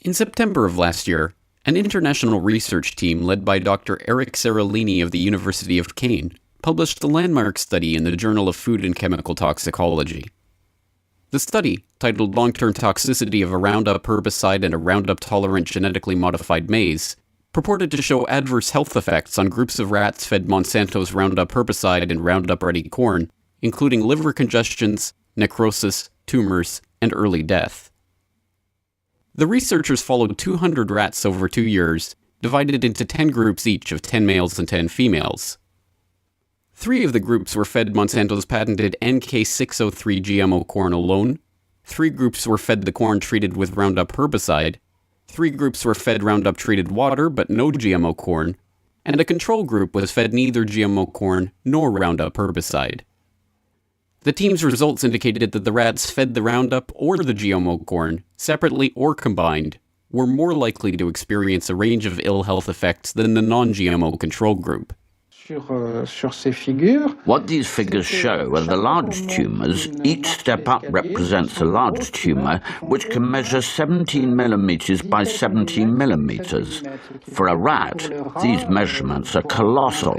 In September of last year, an international research team led by Dr. Eric Seralini of the University of Caen published a landmark study in the Journal of Food and Chemical Toxicology. The study, titled Long-Term Toxicity of a Roundup Herbicide and a Roundup-Tolerant Genetically Modified Maize, purported to show adverse health effects on groups of rats fed Monsanto's Roundup herbicide and Roundup-ready corn, including liver congestions, necrosis, tumors, and early death. The researchers followed 200 rats over 2 years, divided into 10 groups each of 10 males and 10 females. 3 of the groups were fed Monsanto's patented NK603 GMO corn alone, 3 groups were fed the corn treated with Roundup herbicide, 3 groups were fed Roundup-treated water but no GMO corn, and a control group was fed neither GMO corn nor Roundup herbicide. The team's results indicated that the rats fed the Roundup or the GMO corn, separately or combined, were more likely to experience a range of ill health effects than the non-GMO control group. What these figures show are the large tumours. Each step up represents a large tumour, which can measure 17 millimetres by 17 millimetres. For a rat, these measurements are colossal.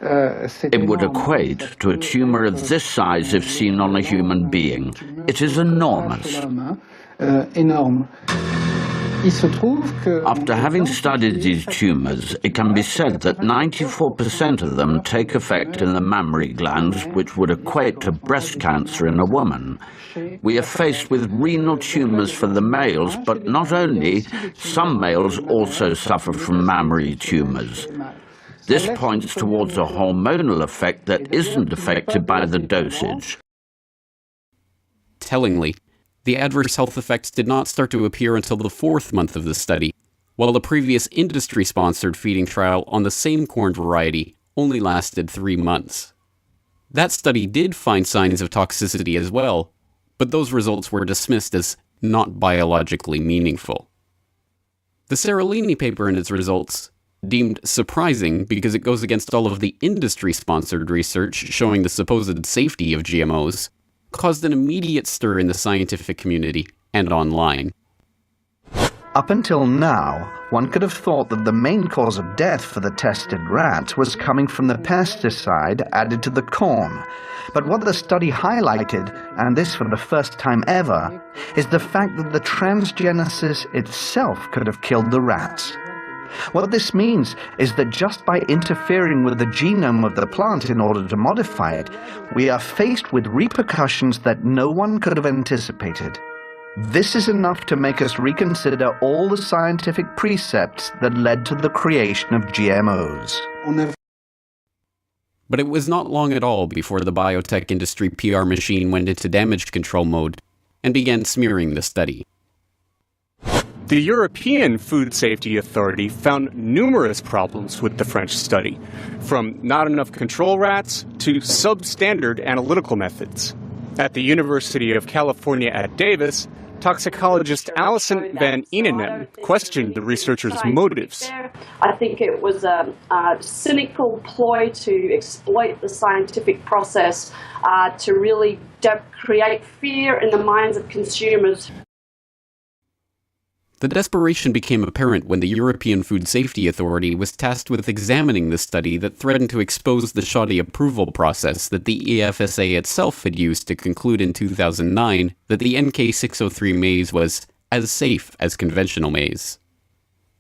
It would equate to a tumour of this size if seen on a human being. It is enormous. After having studied these tumours, it can be said that 94% of them take effect in the mammary glands, which would equate to breast cancer in a woman. We are faced with renal tumours for the males, but not only, some males also suffer from mammary tumours. This points towards a hormonal effect that isn't affected by the dosage. Tellingly, the adverse health effects did not start to appear until the 4th month of the study, while the previous industry-sponsored feeding trial on the same corn variety only lasted 3 months. That study did find signs of toxicity as well, but those results were dismissed as not biologically meaningful. The Seralini paper and its results, deemed surprising because it goes against all of the industry-sponsored research showing the supposed safety of GMOs, caused an immediate stir in the scientific community and online. Up until now, one could have thought that the main cause of death for the tested rats was coming from the pesticide added to the corn. But what the study highlighted, and this for the first time ever, is the fact that the transgenesis itself could have killed the rats. What this means is that just by interfering with the genome of the plant in order to modify it, we are faced with repercussions that no one could have anticipated. This is enough to make us reconsider all the scientific precepts that led to the creation of GMOs. But it was not long at all before the biotech industry PR machine went into damage control mode and began smearing the study. The European Food Safety Authority found numerous problems with the French study, from not enough control rats to substandard analytical methods. At the University of California at Davis, toxicologist Alison Van Eenenem questioned the researchers' motives. I think it was a cynical ploy to exploit the scientific process to really create fear in the minds of consumers. The desperation became apparent when the European Food Safety Authority was tasked with examining the study that threatened to expose the shoddy approval process that the EFSA itself had used to conclude in 2009 that the NK603 maize was as safe as conventional maize.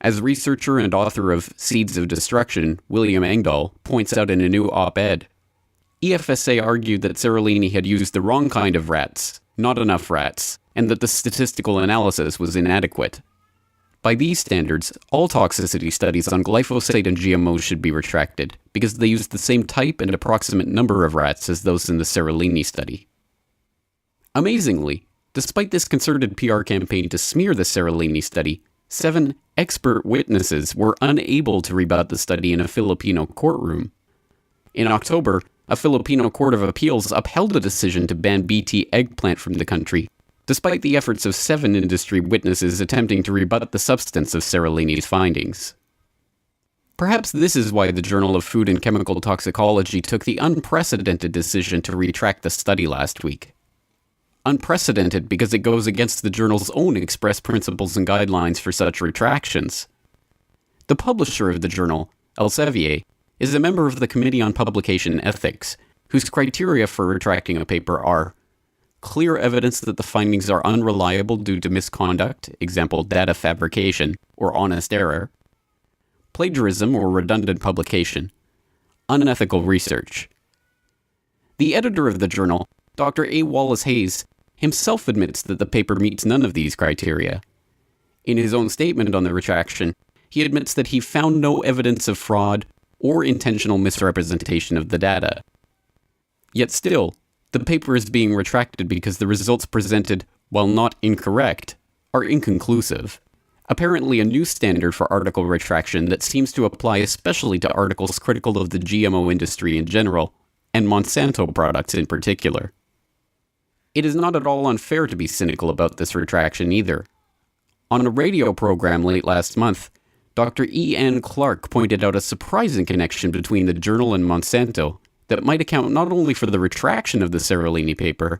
As researcher and author of Seeds of Destruction, William Engdahl, points out in a new op-ed, EFSA argued that Seralini had used the wrong kind of rats, not enough rats, and that the statistical analysis was inadequate. By these standards, all toxicity studies on glyphosate and GMOs should be retracted, because they used the same type and approximate number of rats as those in the Seralini study. Amazingly, despite this concerted PR campaign to smear the Seralini study, 7 expert witnesses were unable to rebut the study in a Filipino courtroom. In October, a Filipino court of appeals upheld a decision to ban Bt eggplant from the country, despite the efforts of 7 industry witnesses attempting to rebut the substance of Seralini's findings. Perhaps this is why the Journal of Food and Chemical Toxicology took the unprecedented decision to retract the study last week. unprecedented because it goes against the journal's own express principles and guidelines for such retractions. The publisher of the journal, Elsevier, is a member of the Committee on Publication Ethics, whose criteria for retracting a paper are clear evidence that the findings are unreliable due to misconduct, example data fabrication, or honest error, plagiarism or redundant publication, unethical research. The editor of the journal, Dr. A. Wallace Hayes, himself admits that the paper meets none of these criteria. In his own statement on the retraction, he admits that he found no evidence of fraud or intentional misrepresentation of the data. Yet still, the paper is being retracted because the results presented, while not incorrect, are inconclusive. Apparently a new standard for article retraction that seems to apply especially to articles critical of the GMO industry in general, and Monsanto products in particular. It is not at all unfair to be cynical about this retraction either. On a radio program late last month, Dr. E. N. Clark pointed out a surprising connection between the journal and Monsanto that might account not only for the retraction of the Seralini paper,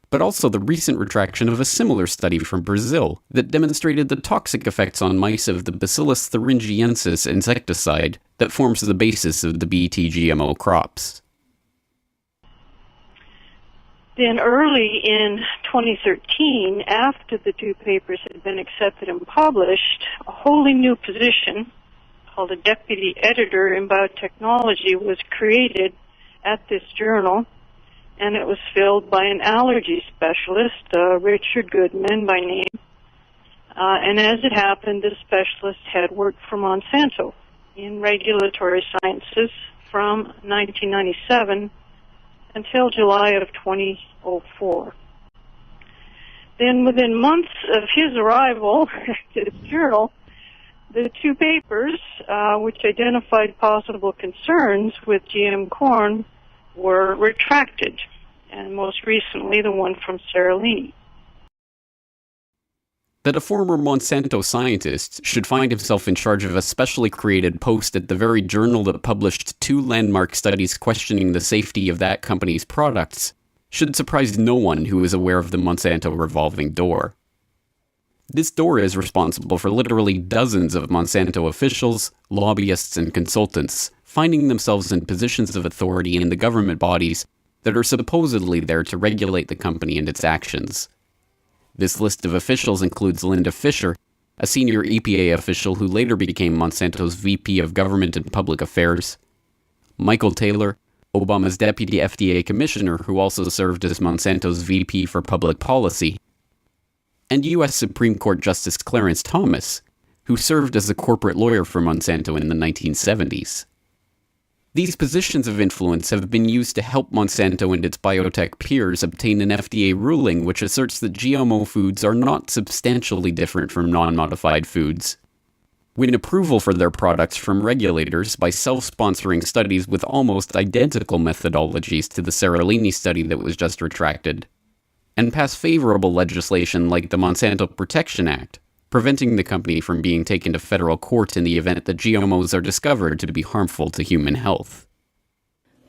but also the recent retraction of a similar study from Brazil that demonstrated the toxic effects on mice of the Bacillus thuringiensis insecticide that forms the basis of the Bt GMO crops. Then early in 2013, after the two papers had been accepted and published, a wholly new position called a deputy editor in biotechnology was created at this journal, and it was filled by an allergy specialist, Richard Goodman by name. And as it happened, this specialist had worked for Monsanto in regulatory sciences from 1997 until July of 2004. Then within months of his arrival to the journal, the two papers, which identified possible concerns with GM corn, were retracted, and most recently the one from Seralini. That a former Monsanto scientist should find himself in charge of a specially created post at the very journal that published two landmark studies questioning the safety of that company's products should surprise no one who is aware of the Monsanto revolving door. This door is responsible for literally dozens of Monsanto officials, lobbyists, and consultants finding themselves in positions of authority in the government bodies that are supposedly there to regulate the company and its actions. This list of officials includes Linda Fisher, a senior EPA official who later became Monsanto's VP of Government and Public Affairs, Michael Taylor, Obama's deputy FDA commissioner who also served as Monsanto's VP for Public Policy, and U.S. Supreme Court Justice Clarence Thomas, who served as a corporate lawyer for Monsanto in the 1970s. These positions of influence have been used to help Monsanto and its biotech peers obtain an FDA ruling which asserts that GMO foods are not substantially different from non-modified foods, win approval for their products from regulators by self-sponsoring studies with almost identical methodologies to the Seralini study that was just retracted, and pass favorable legislation like the Monsanto Protection Act, preventing the company from being taken to federal court in the event that GMOs are discovered to be harmful to human health.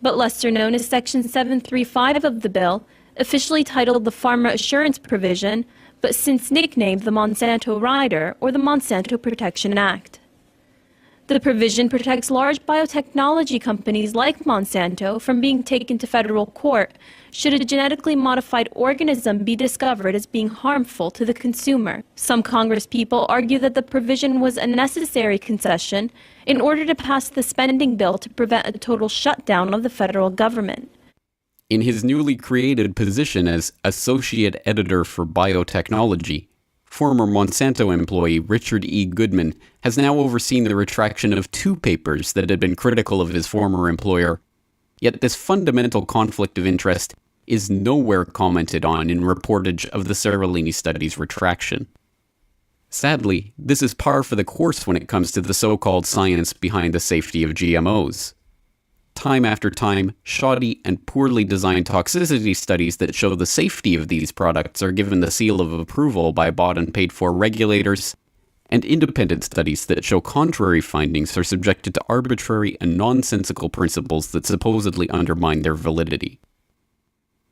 But lesser known is Section 735 of the bill, officially titled the Pharma Assurance Provision, but since nicknamed the Monsanto Rider or the Monsanto Protection Act. The provision protects large biotechnology companies like Monsanto from being taken to federal court should a genetically modified organism be discovered as being harmful to the consumer. Some congresspeople argue that the provision was a necessary concession in order to pass the spending bill to prevent a total shutdown of the federal government. In his newly created position as Associate Editor for Biotechnology, former Monsanto employee Richard E. Goodman has now overseen the retraction of two papers that had been critical of his former employer. Yet this fundamental conflict of interest is nowhere commented on in reportage of the Seralini study's retraction. Sadly, this is par for the course when it comes to the so-called science behind the safety of GMOs. Time after time, shoddy and poorly designed toxicity studies that show the safety of these products are given the seal of approval by bought and paid for regulators, and independent studies that show contrary findings are subjected to arbitrary and nonsensical principles that supposedly undermine their validity.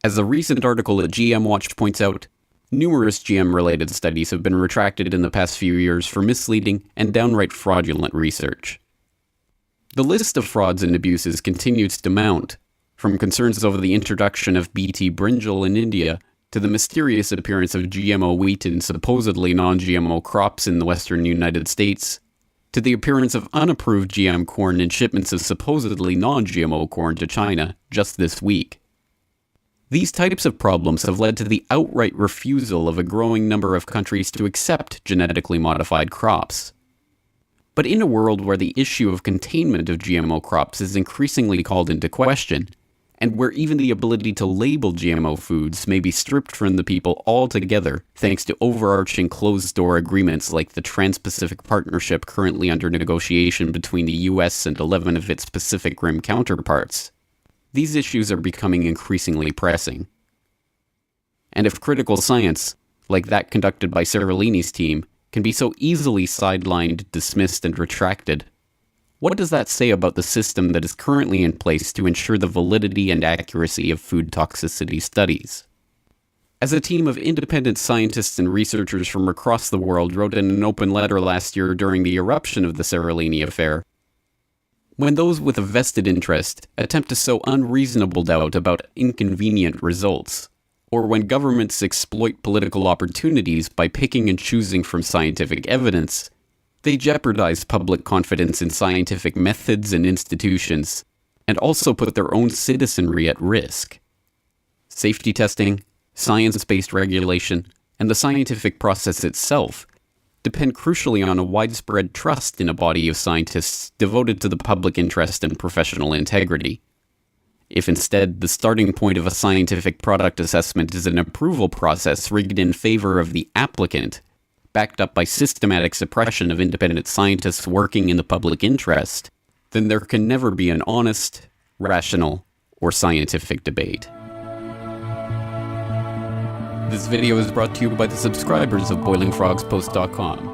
As a recent article at GM Watch points out, numerous GM-related studies have been retracted in the past few years for misleading and downright fraudulent research. The list of frauds and abuses continues to mount, from concerns over the introduction of BT brinjal in India to the mysterious appearance of GMO wheat in supposedly non-GMO crops in the western United States, to the appearance of unapproved GM corn in shipments of supposedly non-GMO corn to China just this week. These types of problems have led to the outright refusal of a growing number of countries to accept genetically modified crops. But in a world where the issue of containment of GMO crops is increasingly called into question, and where even the ability to label GMO foods may be stripped from the people altogether thanks to overarching closed-door agreements like the Trans-Pacific Partnership currently under negotiation between the US and 11 of its Pacific Rim counterparts, these issues are becoming increasingly pressing. And if critical science, like that conducted by Seralini's team, can be so easily sidelined, dismissed, and retracted, what does that say about the system that is currently in place to ensure the validity and accuracy of food toxicity studies? As a team of independent scientists and researchers from across the world wrote in an open letter last year during the eruption of the Seralini affair, when those with a vested interest attempt to sow unreasonable doubt about inconvenient results, or when governments exploit political opportunities by picking and choosing from scientific evidence, they jeopardize public confidence in scientific methods and institutions, and also put their own citizenry at risk. Safety testing, science-based regulation, and the scientific process itself depend crucially on a widespread trust in a body of scientists devoted to the public interest and professional integrity. If instead the starting point of a scientific product assessment is an approval process rigged in favor of the applicant, backed up by systematic suppression of independent scientists working in the public interest, then there can never be an honest, rational, or scientific debate. This video is brought to you by the subscribers of BoilingFrogsPost.com.